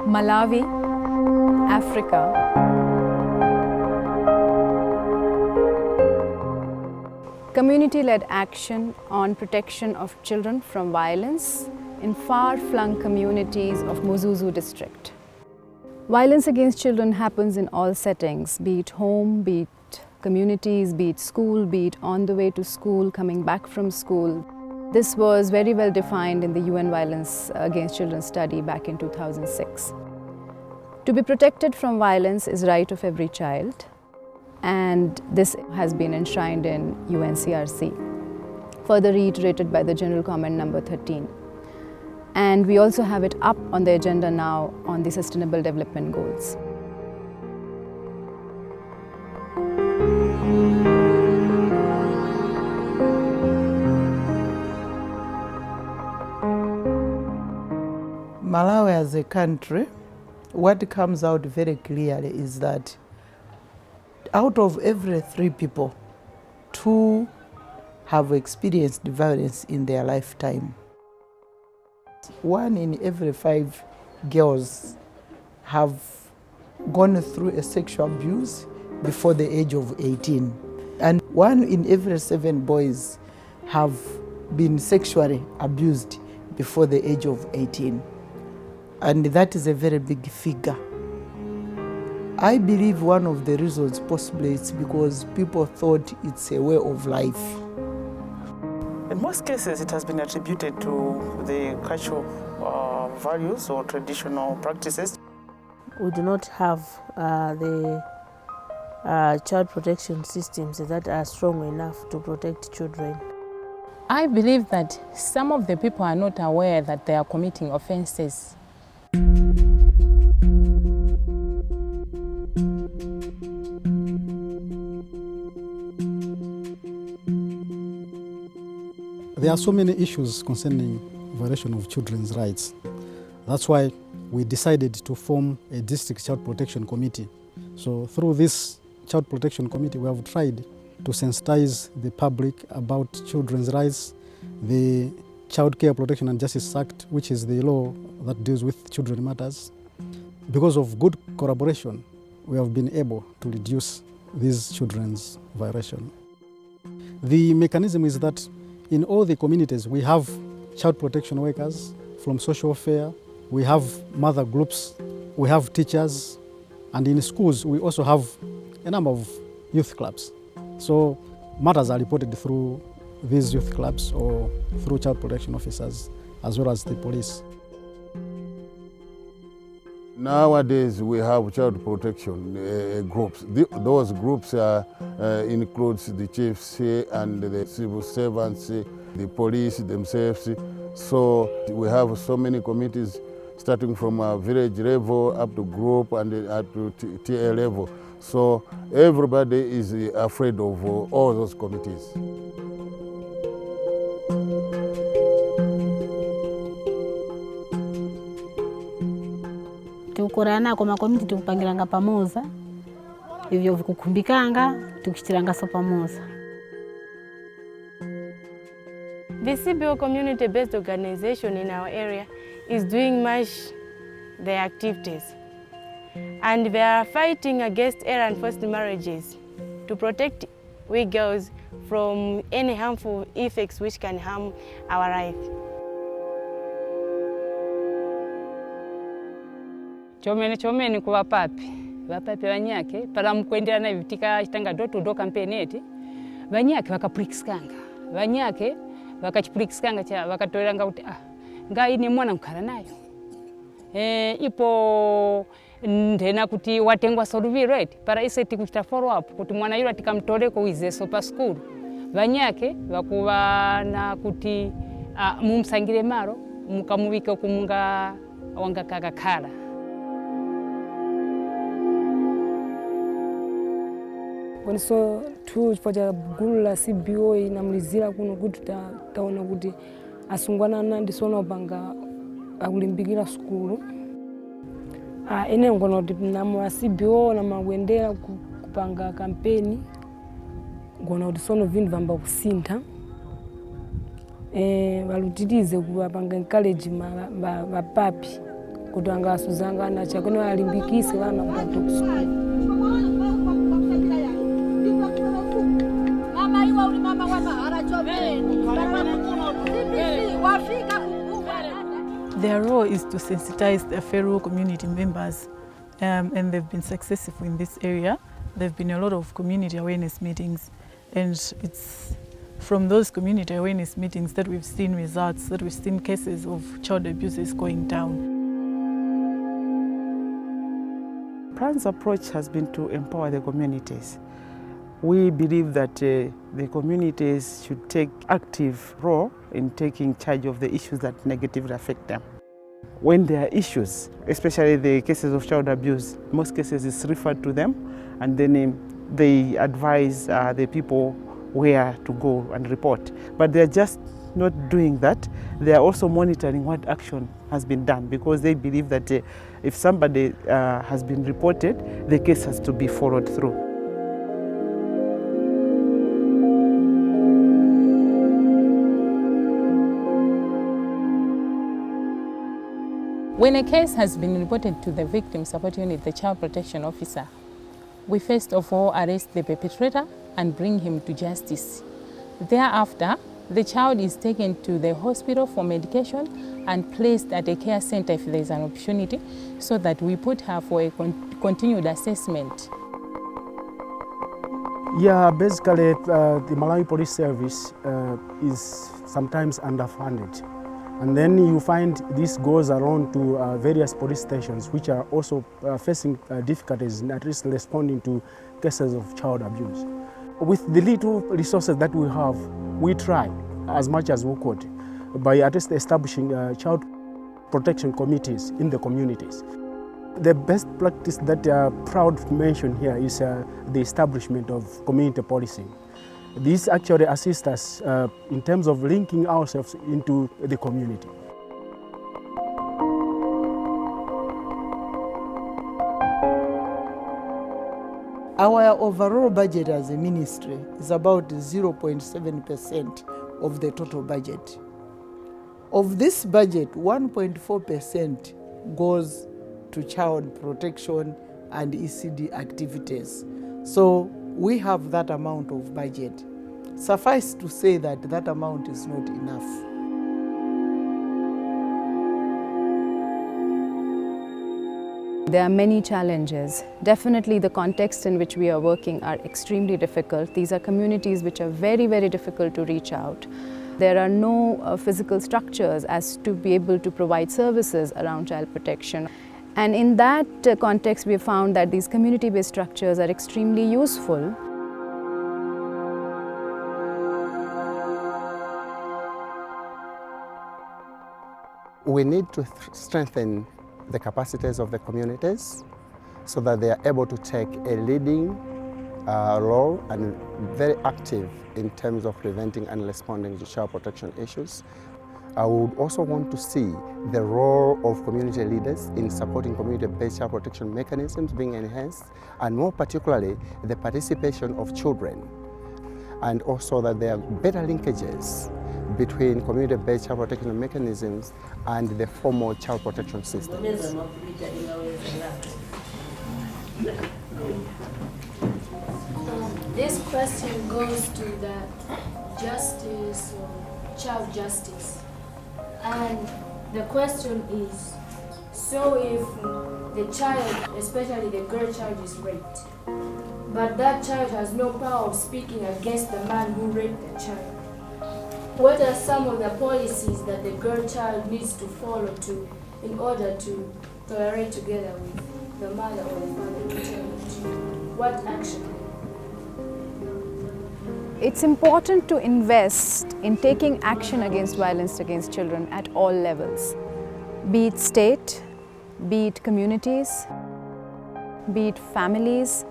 Malawi, Africa. Community-led action on protection of children from violence in far-flung communities of Muzuzu district. Violence against children happens in all settings, be it home, be it communities, be it school, be it on the way to school, coming back from school. This was very well defined in the UN Violence Against Children study back in 2006. To be protected from violence is right of every child, and this has been enshrined in UNCRC, further reiterated by the General Comment number 13. And we also have it up on the agenda now on the Sustainable Development Goals. Malawi as a country, what comes out very clearly is that out of every 3 people, 2 have experienced violence in their lifetime. 1 in every 5 girls have gone through a sexual abuse before the age of 18. And 1 in every 7 boys have been sexually abused before the age of 18. And that is a very big figure. I believe one of the reasons possibly it's because people thought it's a way of life. In most cases, it has been attributed to the cultural values or traditional practices. We do not have the child protection systems that are strong enough to protect children. I believe that some of the people are not aware that they are committing offenses. There are so many issues concerning violation of children's rights. That's why we decided to form a district child protection committee. So through this child protection committee, we have tried to sensitize the public about children's rights, the Child Care Protection and Justice Act, which is the law that deals with children matters. Because of good collaboration, we have been able to reduce these children's violation. The mechanism is that in all the communities, we have child protection workers from social welfare, we have mother groups, we have teachers, and in schools, we also have a number of youth clubs. So matters are reported through these youth clubs or through child protection officers, as well as the police. Nowadays, we have child protection groups. Those groups include the chiefs and the civil servants, the police themselves. So we have so many committees, starting from village level up to group and up to tier level. So everybody is afraid of all those committees. Tukorana kwa makomiti tukupangiranga pamoja, hivyo vikukumbikanga tukichiranga so pamoja. The CBO community-based organization in our area is doing much their activities, and they are fighting against errant forced marriages to protect we girls from any harmful effects which can harm our life. Chomeni ku vapapi vanyake para mkuendera na vitika chitanga do campaign eti vanyake vakapulikisikanga vanyake vakachipulikisikanga cha vakatoleranga kuti nga ine mwana mkhala nayo ipo ndena kuti watengwa soluviro eti para ise tikuchita follow up kuti mwana yule tikamtoleko wizeso pa school vanyake vakuva na kuti mumsangire maro mukamuvike kumunga wanga kakakhala. So chifukwa cha gulu la CBO inamulizira kuno kuti taona kuti asungwana ndisona upanga akulimbikira sukulu. Ene ngona kuti namu CBO na makuendera kupanga kampeni ngona kuti sono vindu vamba kusintha. Valutirize kupanga encourage vapapi kuti angasuzanga na chakone alimbikise vana kuti kusukulu. Their role is to sensitize their fellow community members, and they've been successful in this area. There have been a lot of community awareness meetings, and it's from those community awareness meetings that we've seen results, that we've seen cases of child abuses going down. Plan's approach has been to empower the communities. We believe that the communities should take active role in taking charge of the issues that negatively affect them. When there are issues, especially the cases of child abuse, most cases is referred to them, and then they advise the people where to go and report. But they're just not doing that. They are also monitoring what action has been done, because they believe that if somebody has been reported, the case has to be followed through. When a case has been reported to the Victim Support Unit, the Child Protection Officer, we first of all arrest the perpetrator and bring him to justice. Thereafter, the child is taken to the hospital for medication and placed at a care center if there is an opportunity, so that we put her for a continued assessment. Yeah, basically the Malawi Police Service is sometimes underfunded. And then you find this goes around to various police stations which are also facing difficulties in at least responding to cases of child abuse. With the little resources that we have, we try as much as we could by at least establishing child protection committees in the communities. The best practice that we are proud to mention here is the establishment of community policing. This actually assists us in terms of linking ourselves into the community. Our overall budget as a ministry is about 0.7% of the total budget. Of this budget, 1.4% goes to child protection and ECD activities. So we have that amount of budget. Suffice to say that that amount is not enough. There are many challenges. Definitely the context in which we are working are extremely difficult. These are communities which are very, very difficult to reach out. There are no physical structures as to be able to provide services around child protection. And in that context, we have found that these community-based structures are extremely useful. We need to strengthen the capacities of the communities so that they are able to take a leading role and very active in terms of preventing and responding to child protection issues. I would also want to see the role of community leaders in supporting community-based child protection mechanisms being enhanced, and more particularly the participation of children, and also that there are better linkages between community-based child protection mechanisms and the formal child protection systems. This question goes to the justice or child justice. And the question is, so if the child, especially the girl child, is raped, but that child has no power of speaking against the man who raped the child, what are some of the policies that the girl child needs to follow in order to tolerate together with the mother or the father who raped? What action? It's important to invest in taking action against violence against children at all levels, be it state, be it communities, be it families,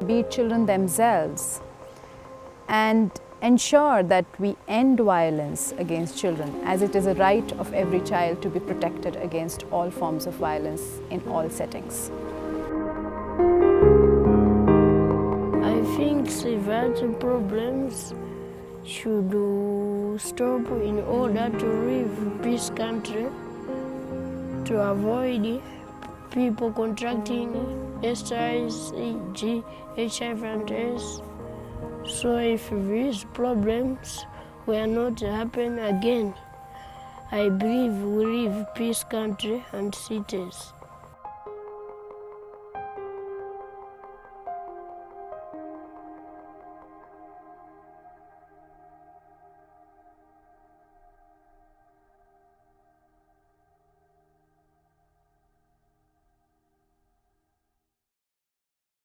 be it children themselves, and ensure that we end violence against children, as it is a right of every child to be protected against all forms of violence in all settings. I think severity problems should stop in order to live in peace country. to avoid people contracting STIs, e.g. HIV and AIDS. So if these problems will not happen again, I believe we live peace country and cities.